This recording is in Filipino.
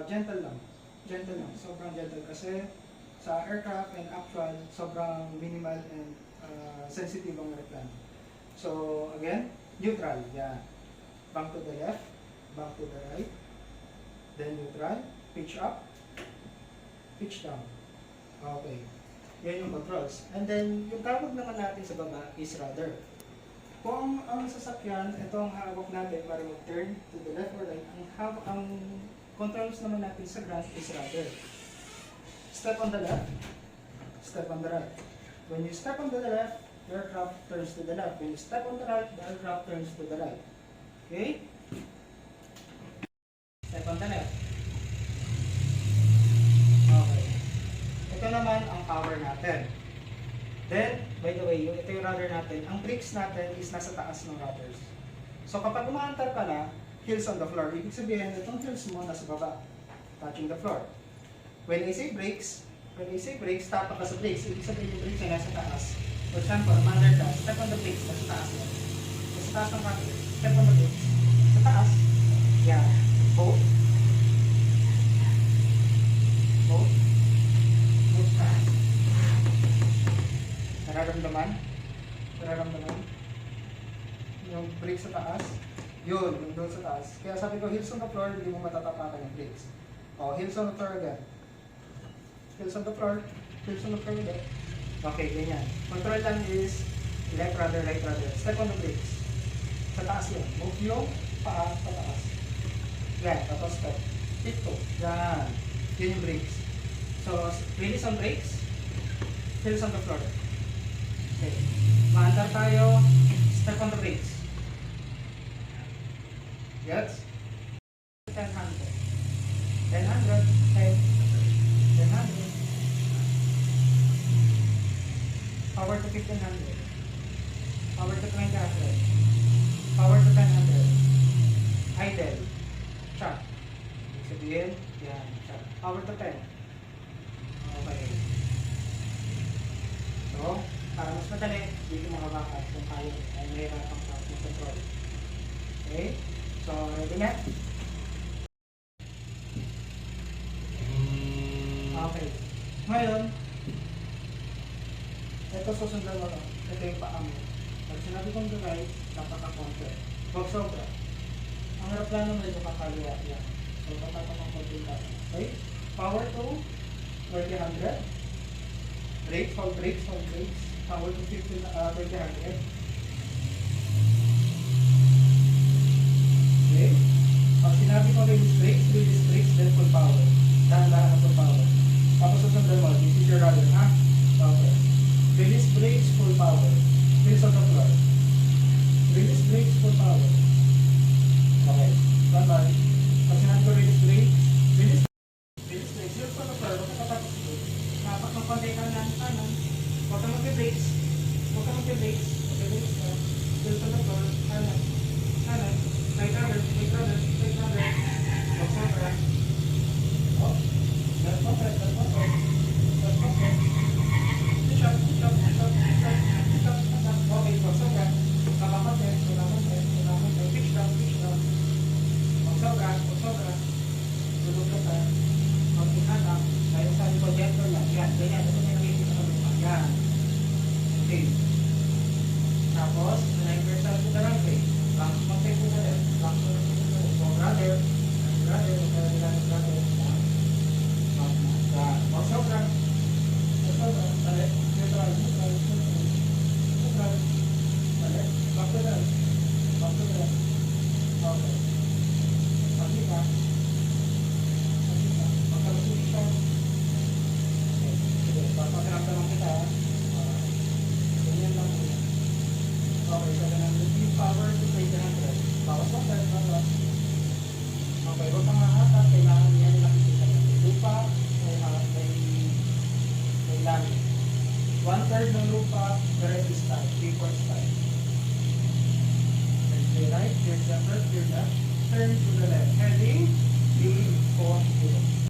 gentle lang. Gentle lang. Sobrang gentle kasi sa aircraft and actual, sobrang minimal and sensitive ang aeroplano. So, again, neutral. Yan. Bank to the left, bank to the right, then neutral, pitch up, pitch down. Okay. Yan yung controls. And then, yung tawag naman natin sa baba is rudder. Kung ang sasakyan, ito ang hawak natin para mag-turn to the left or right, ang controls naman natin sa ground is rudder. Step on the left, step on the right. When you step on the left, the aircraft turns to the left. When you step on the right, the aircraft turns to the right. Okay? Step on the left. Okay. Ito naman ang power natin. Then, by the way, ito yung rudder natin. Ang brakes natin is nasa taas ng rudders. So kapag umaantar ka na, heels on the floor. Ibig sabihin, itong heels mo nasa baba, touching the floor. When I say brakes, tapak ka sa brakes. Ibig sabihin yung brakes ay nasa taas. For example, umaandar ka, step on the brakes, nasa taas yan. Nasa taas ng rudder, step on the brakes. Sa taas, yan. Both. Both. Both taas. Nararamdaman? Nararamdaman? Yung brakes sa taas? Yun, yung doon sa taas. Kaya sabi ko, heels on the floor, hindi mo matatapakan yung brakes. O, heels on the floor again. Heels on the floor ulit. Okay, ganyan. Control lang is left rudder, right rudder. Step on the brakes. Sa taas yan. Move yung paa sa taas. Yan, tapos step. Ito. Yan. Yun yung brakes. So, release on brakes. Heels on the floor. Okay. Maandar tayo. Step on the brakes. Yes? 1000. 1000. 1000. Power to 1500. Power to 2000. Power to 1000. Idle. Chuck. Sabihin, yan. Chuck. Power to 10. Okay. So, para mas madali, dito mga bakat kung kayo ay mayroon pang control. Okay? So, ready na? Okay. Ngayon, ito susundan mo lang. Ito yung paa mo. Pag sinabi kong right, dapat ka konti. Huwag sobra. Ang aeroplano medyo kakaliwa yan. So, dapat ka konti ka. Okay? Power to 2000. Brakes, hold brakes, hold brakes. Power to 2000. Okay? Pag sinabi ko release brakes, then full power. Dahan-dahan ang full power. Tapos susundan mo, this is your rudder, ha? Okay. Release brakes, full power. Heels on the floor. Release brakes, full power. Okay. Bye-bye. Pag sinabi ko release brakes, heels on the floor. Huwag ka tapos ito. Dapat ng konti kanan. Huwag ka mag-brakes. Heels on the floor. Kanan. Right rudder. Huwag sobra. Oh. That's perfect. Okay, pagsobra. Kapapatid. Pitch down. Pagsobra. Tulog ka pa. Pag-ihanak. Dahil sabi ko, gentle lang. Yan. Ganyan. Ito may nakikita ka lupa. Yan. Okay. Tapos, nanayin yourself to the right way. Back to the left. So, brother. Pagsobra. Balik. Neutral. Balik. Back to the left. Okay. Pagkita. Pagkalusisyon. Okay. Sige. Pagkakiramdaman kita. Ganyan lang muna. Okay. So, ganun. Repeat power to 300. Bawas. Okay. Huwag kang hahatak. Kailangan niya nakikita natin. Lupa. May langit. 1/3 ng lupa, the rest is time. 3/4 time. Clear right, clear center, clear left. Turn to the left. Heading, lean, 4, 0.